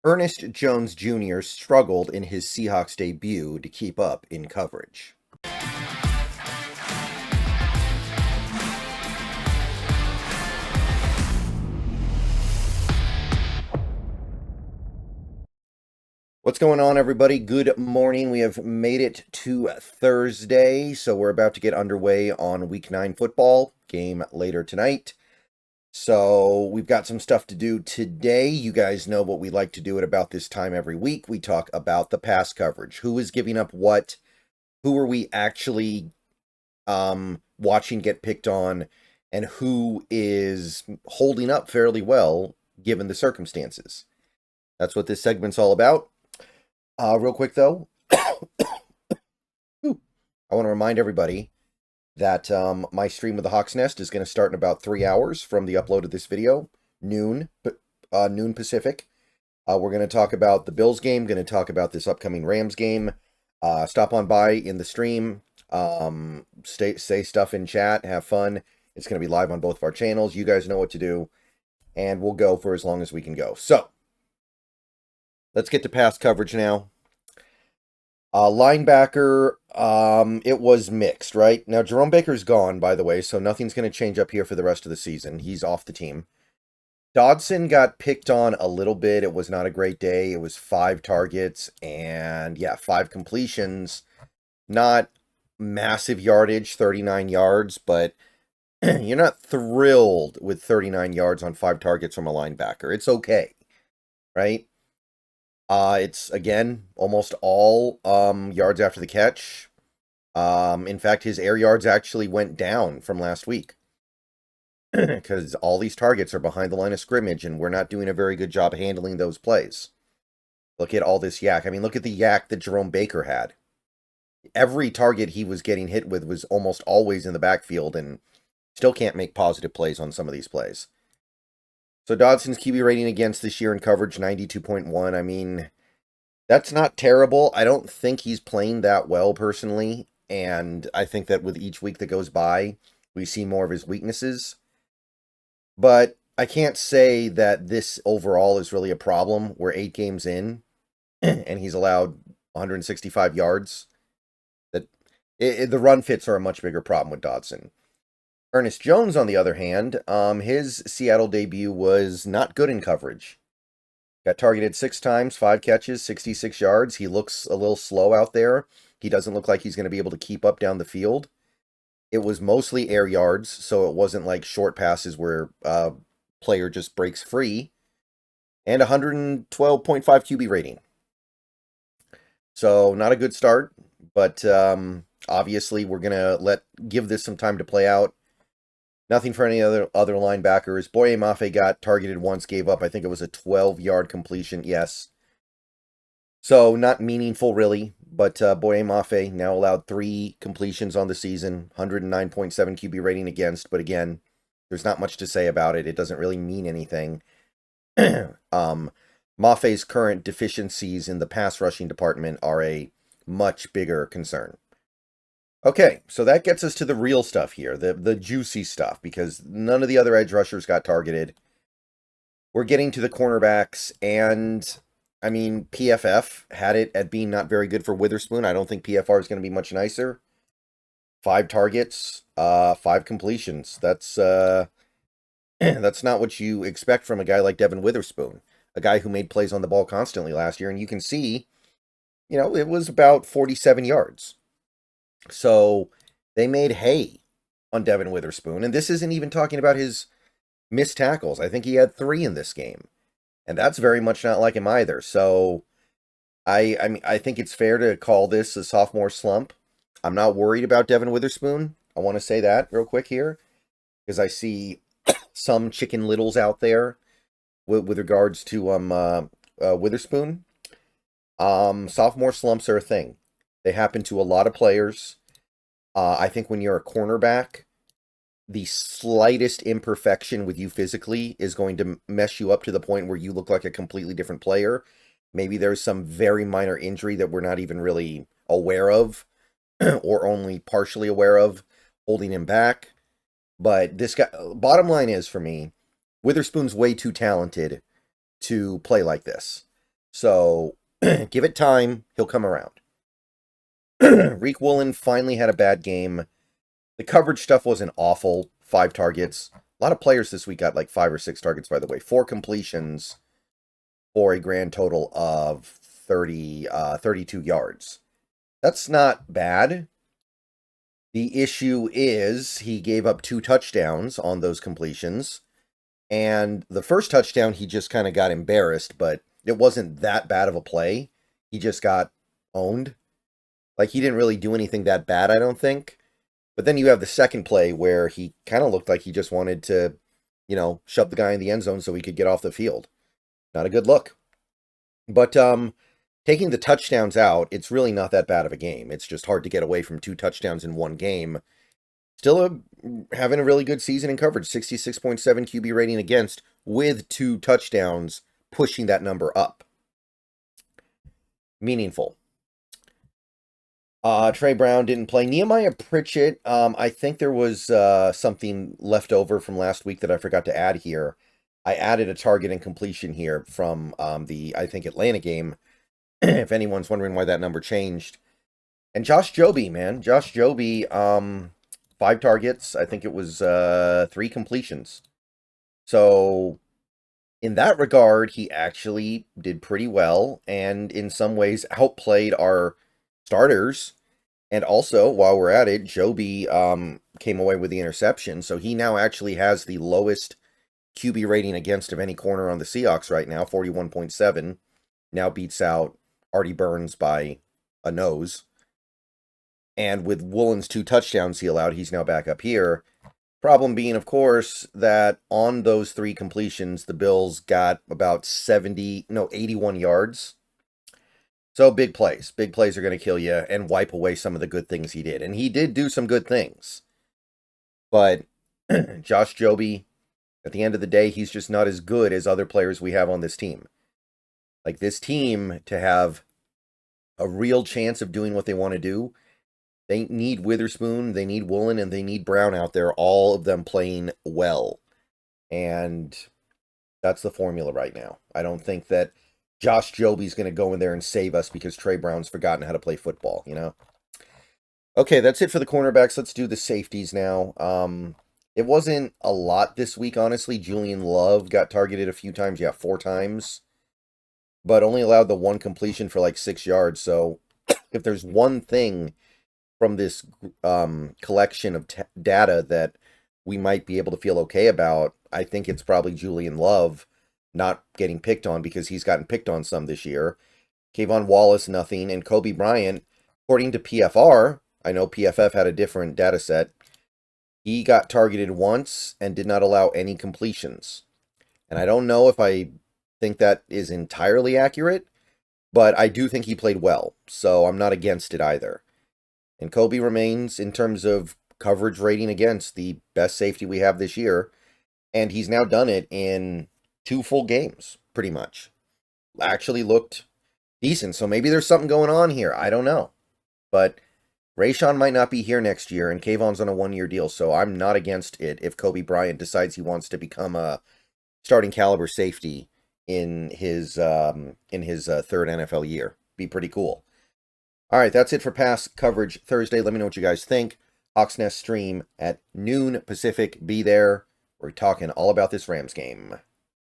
Ernest Jones Jr. struggled in his Seahawks debut to keep up in coverage. What's going on, everybody? Good morning. We have made it to Thursday, so we're about to get underway on Week 9 football, game later tonight. So we've got some stuff to do today. You guys know what we like to do at about this time every week. We talk about the pass coverage. Who is giving up what? Who are we actually watching get picked on? And who is holding up fairly well given the circumstances? That's what this segment's all about. Real quick, though, I want to remind everybody that my stream with the Hawk's Nest is going to start in about 3 hours from the upload of this video, noon Pacific. We're going to talk about the Bills game, going to talk about this upcoming Rams game. Stop on by in the stream, say stuff in chat, have fun. It's going to be live on both of our channels. You guys know what to do, and we'll go for as long as we can go. So, let's get to pass coverage now. Linebacker, it was mixed, right? Now, Jerome Baker's gone, by the way, so nothing's going to change up here for the rest of the season. He's off the team. Dodson got picked on a little bit. It was not a great day. It was 5 targets and, 5 completions. Not massive yardage, 39 yards, but you're not thrilled with 39 yards on 5 targets from a linebacker. It's okay, right? It's, again, almost all yards after the catch. In fact, his air yards actually went down from last week because all these targets are behind the line of scrimmage, and we're not doing a very good job handling those plays. Look at all this yak. I mean, look at the yak that Jerome Baker had. Every target he was getting hit with was almost always in the backfield, and still can't make positive plays on some of these plays. So Dodson's QB rating against this year in coverage, 92.1. I mean, that's not terrible. I don't think he's playing that well personally, and I think that with each week that goes by, we see more of his weaknesses. But I can't say that this overall is really a problem. We're 8 games in, and he's allowed 165 yards. The run fits are a much bigger problem with Dodson. Ernest Jones, on the other hand, his Seattle debut was not good in coverage. Got targeted 6 times, 5 catches, 66 yards. He looks a little slow out there. He doesn't look like he's going to be able to keep up down the field. It was mostly air yards, so it wasn't like short passes where a player just breaks free. And 112.5 QB rating. So not a good start, but obviously we're going to give this some time to play out. Nothing for any other linebackers. Boye Mafe got targeted once, gave up. I think it was a 12-yard completion. Yes. So not meaningful, really. But Boye Mafe now allowed 3 completions on the season. 109.7 QB rating against. But again, there's not much to say about it. It doesn't really mean anything. Mafe's current deficiencies in the pass rushing department are a much bigger concern. Okay, so that gets us to the real stuff here, the juicy stuff, because none of the other edge rushers got targeted. We're getting to the cornerbacks, and, I mean, PFF had it at being not very good for Witherspoon. I don't think PFR is going to be much nicer. 5 targets, 5 completions. That's that's not what you expect from a guy like Devin Witherspoon, a guy who made plays on the ball constantly last year, and you can see, it was about 47 yards. So they made hay on Devin Witherspoon, and this isn't even talking about his missed tackles. I think he had 3 in this game, and that's very much not like him either. So I think it's fair to call this a sophomore slump. I'm not worried about Devin Witherspoon. I want to say that real quick here, because I see some chicken littles out there with regards to Witherspoon. Sophomore slumps are a thing. They happen to a lot of players. I think when you're a cornerback, the slightest imperfection with you physically is going to mess you up to the point where you look like a completely different player. Maybe there's some very minor injury that we're not even really aware of or only partially aware of holding him back. But this guy, bottom line is for me, Witherspoon's way too talented to play like this. So give it time, he'll come around. Reek Woolen finally had a bad game. The coverage stuff wasn't awful. 5 targets. A lot of players this week got like 5 or 6 targets, by the way. 4 completions for a grand total of 32 yards. That's not bad. The issue is he gave up 2 touchdowns on those completions. And the first touchdown, he just kind of got embarrassed, but it wasn't that bad of a play. He just got owned. Like, he didn't really do anything that bad, I don't think. But then you have the second play where he kind of looked like he just wanted to, shove the guy in the end zone so he could get off the field. Not a good look. But taking the touchdowns out, it's really not that bad of a game. It's just hard to get away from 2 touchdowns in one game. Still having a really good season in coverage. 66.7 QB rating against with 2 touchdowns, pushing that number up. Meaningful. Trey Brown didn't play. Nehemiah Pritchett, I think there was something left over from last week that I forgot to add here. I added a target and completion here from the, I think, Atlanta game, if anyone's wondering why that number changed. And Josh Joby, man. Josh Joby, 5 targets. I think it was 3 completions. So, in that regard, he actually did pretty well, and in some ways outplayed our starters. And also, while we're at it, Joby came away with the interception, so he now actually has the lowest QB rating against of any corner on the Seahawks right now, 41.7. Now beats out Artie Burns by a nose. And with Woolen's 2 touchdowns he allowed, he's now back up here. Problem being, of course, that on those 3 completions, the Bills got about 81 yards. So big plays. Big plays are going to kill you and wipe away some of the good things he did. And he did do some good things. But Josh Joby, at the end of the day, he's just not as good as other players we have on this team. Like, this team, to have a real chance of doing what they want to do, they need Witherspoon, they need Woolen, and they need Brown out there, all of them playing well. And that's the formula right now. I don't think that Josh Joby's going to go in there and save us because Trey Brown's forgotten how to play football, Okay, that's it for the cornerbacks. Let's do the safeties now. It wasn't a lot this week, honestly. Julian Love got targeted a few times. 4 times. But only allowed the 1 completion for like 6 yards. So if there's one thing from this collection of data that we might be able to feel okay about, I think it's probably Julian Love not getting picked on, because he's gotten picked on some this year. Kayvon Wallace, nothing. And Kobe Bryant, according to PFR, I know PFF had a different data set, he got targeted once and did not allow any completions. And I don't know if I think that is entirely accurate, but I do think he played well, so I'm not against it either. And Kobe remains, in terms of coverage rating against, the best safety we have this year, and he's now done it in 2 full games, pretty much. Actually looked decent, so maybe there's something going on here. I don't know. But Rayshon might not be here next year, and Kayvon's on a 1-year deal, so I'm not against it if Kobe Bryant decides he wants to become a starting caliber safety in his third NFL year. Be pretty cool. All right, that's it for Pass Coverage Thursday. Let me know what you guys think. Hawks Nest stream at noon Pacific. Be there. We're talking all about this Rams game.